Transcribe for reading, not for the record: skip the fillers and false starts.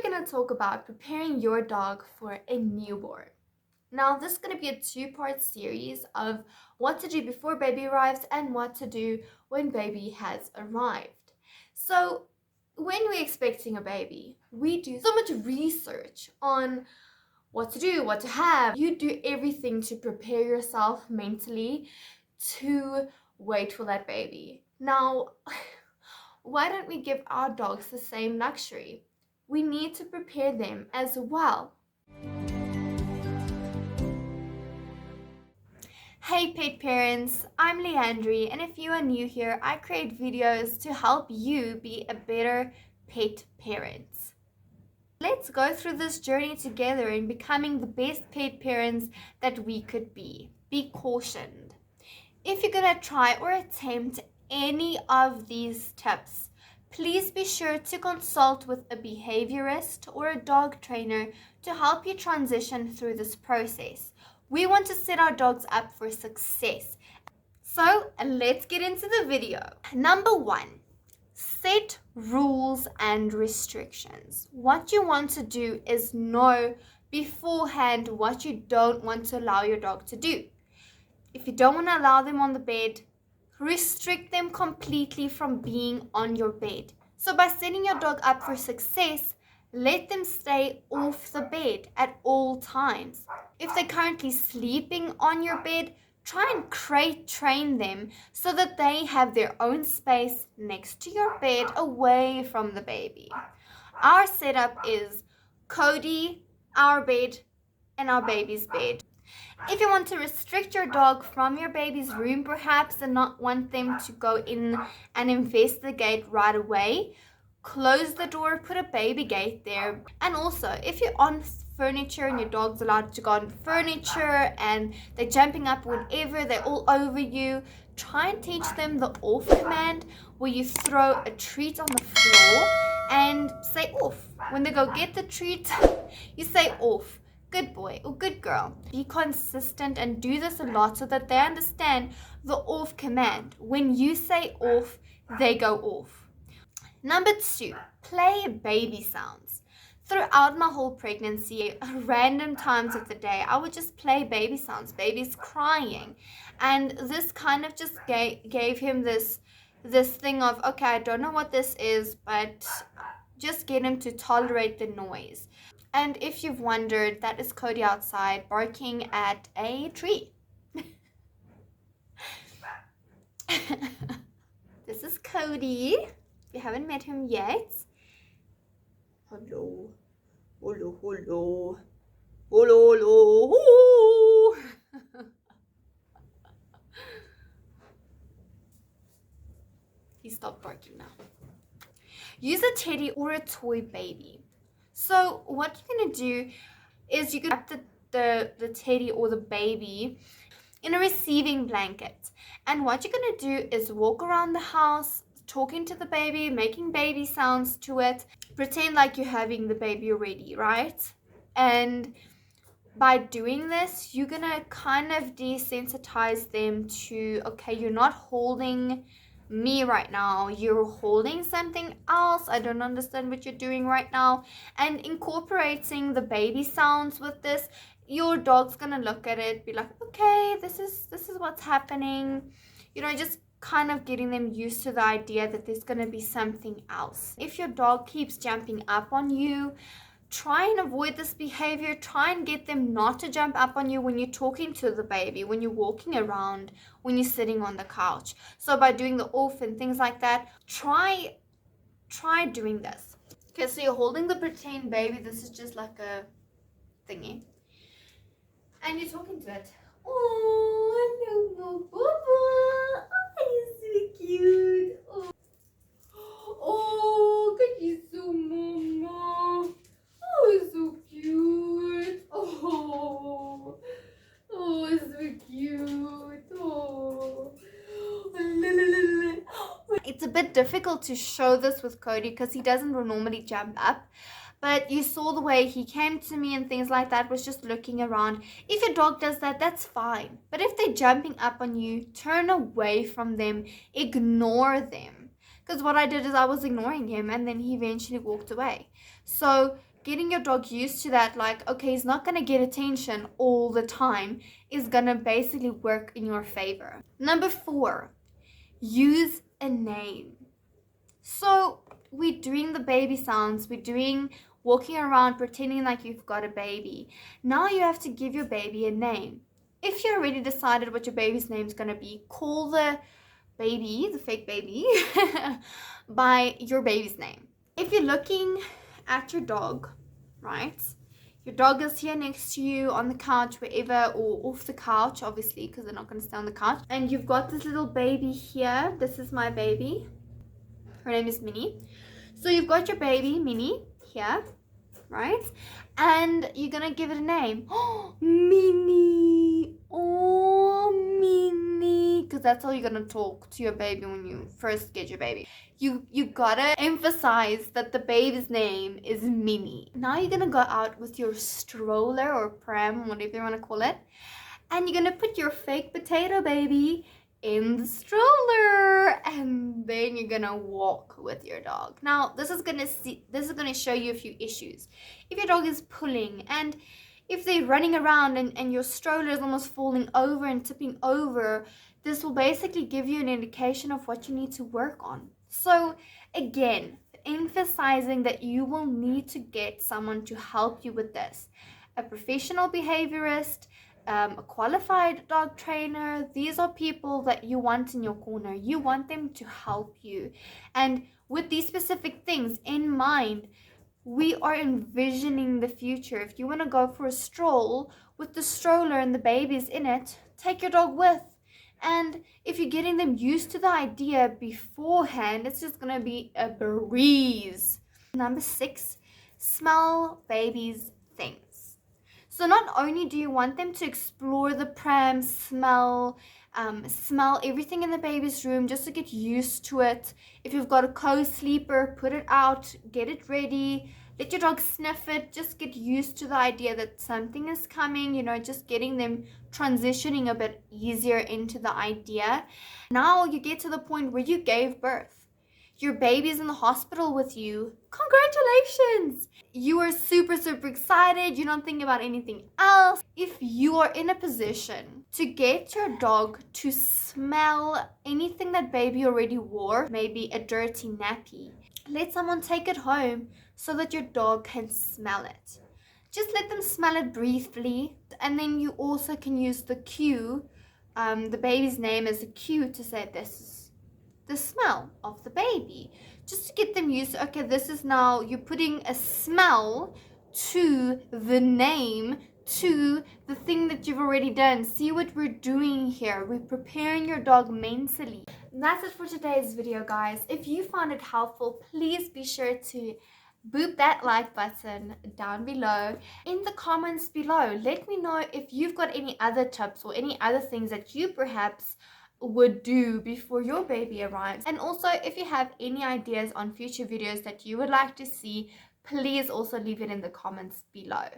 we're going to talk about preparing your dog for a newborn. Now, this is going to be a two-part series of what to do before baby arrives and what to do when baby has arrived. So, when we're expecting a baby, we do so much research on what to do, what to have. You do everything to prepare yourself mentally to wait for that baby. Now, why don't we give our dogs the same luxury? We need to prepare them as well. Hey pet parents, I'm Leandri, and if you are new here, I create videos to help you be a better pet parent. Let's go through this journey together in becoming the best pet parents that we could be. Be cautioned. If you're going to try or attempt any of these tips, please be sure to consult with a behaviorist or a dog trainer to help you transition through this process. We want to set our dogs up for success. So let's get into the video. Number 1, set rules and restrictions. What you want to do is know beforehand what you don't want to allow your dog to do. If you don't want to allow them on the bed, restrict them completely from being on your bed. So by setting your dog up for success, let them stay off the bed at all times. If they're currently sleeping on your bed, try and crate train them so that they have their own space next to your bed away from the baby. Our setup is Cody, our bed, and our baby's bed. If you want to restrict your dog from your baby's room perhaps and not want them to go in and investigate right away, close the door, put a baby gate there. And also, if you're on furniture and your dog's allowed to go on furniture and they're jumping up whenever, they're all over you, try and teach them the off command, where you throw a treat on the floor and say off. When they go get the treat, you say off. Good boy or good girl. Be consistent and do this a lot so that they understand the off command. When you say off, they go off. Number 2, play baby sounds. Throughout my whole pregnancy, random times of the day, I would just play baby sounds, babies crying. And this kind of just gave him this thing of, okay, I don't know what this is, but just get him to tolerate the noise. And if you've wondered, that is Cody outside barking at a tree. This is Cody. If you haven't met him yet. Hello. Hello, hello. Hello, hello. He stopped barking now. Use a teddy or a toy baby. So what you're going to do is you can wrap the teddy or the baby in a receiving blanket. And what you're going to do is walk around the house, talking to the baby, making baby sounds to it. Pretend like you're having the baby already, right? And by doing this, you're going to kind of desensitize them to, okay, you're not holding me right now, you're holding something else, I don't understand what you're doing right now. And incorporating the baby sounds with this, your dog's gonna look at it, be like, okay, this is what's happening, just kind of getting them used to the idea that there's gonna be something else. If your dog keeps jumping up on you, try and avoid this behavior. Try and get them not to jump up on you when you're talking to the baby, when you're walking around, when you're sitting on the couch. So by doing the off and things like that, try doing this. Okay, so you're holding the pretend baby. This is just like a thingy. And you're talking to it. Oh, hello, Bubba. Oh, you're so cute. Oh, good you so, Mama. Oh, it's so cute. Oh, it's so cute. Oh. It's a bit difficult to show this with Cody because he doesn't normally jump up. But you saw the way he came to me and things like that, was just looking around. If your dog does that, that's fine. But if they're jumping up on you, turn away from them. Ignore them. Because what I did is I was ignoring him and then he eventually walked away. So getting your dog used to that, like, okay, he's not going to get attention all the time, is going to basically work in your favor. Number 4, use a name. So we're doing the baby sounds, we're doing walking around pretending like you've got a baby. Now you have to give your baby a name. If you already decided what your baby's name is going to be, call the baby, the fake baby, by your baby's name. If you're looking at your dog, right? Your dog is here next to you on the couch, wherever, or off the couch, obviously, because they're not going to stay on the couch. And you've got this little baby here. This is my baby. Her name is Minnie. So you've got your baby, Minnie, here, right? And you're going to give it a name. Oh, Minnie. Oh, Minnie. Because that's how you're going to talk to your baby when you first get your baby. You got to emphasize that the baby's name is Minnie. Now you're going to go out with your stroller or pram, whatever you want to call it. And you're going to put your fake potato baby in the stroller, and then you're gonna walk with your dog. Now this is gonna show you a few issues. If your dog is pulling, and if they're running around and your stroller is almost falling over and tipping over, this will basically give you an indication of what you need to work on. So again, emphasizing that you will need to get someone to help you with this. A professional behaviorist, a qualified dog trainer. These are people that you want in your corner. You want them to help you. And with these specific things in mind, we are envisioning the future. If you want to go for a stroll with the stroller and the babies in it, take your dog with. And if you're getting them used to the idea beforehand, it's just going to be a breeze. Number 6, smell babies' things. So not only do you want them to explore the pram, smell everything in the baby's room just to get used to it. If you've got a co-sleeper, put it out, get it ready, let your dog sniff it, just get used to the idea that something is coming, just getting them transitioning a bit easier into the idea. Now you get to the point where you gave birth. Your baby's in the hospital with you. Congratulations! You are super, super excited. You don't think about anything else. If you are in a position to get your dog to smell anything that baby already wore, maybe a dirty nappy, let someone take it home so that your dog can smell it. Just let them smell it briefly, and then you also can use the cue, the baby's name as a cue to say this is the smell of the baby, just to get them used to, okay, this is now, you're putting a smell to the name, to the thing that you've already done. See what we're doing here? We're preparing your dog mentally. And that's it for today's video, guys. If you found it helpful, please be sure to boop that like button down below. In the comments below, let me know if you've got any other tips or any other things that you perhaps would do before your baby arrives. And also, if you have any ideas on future videos that you would like to see, please also leave it in the comments below.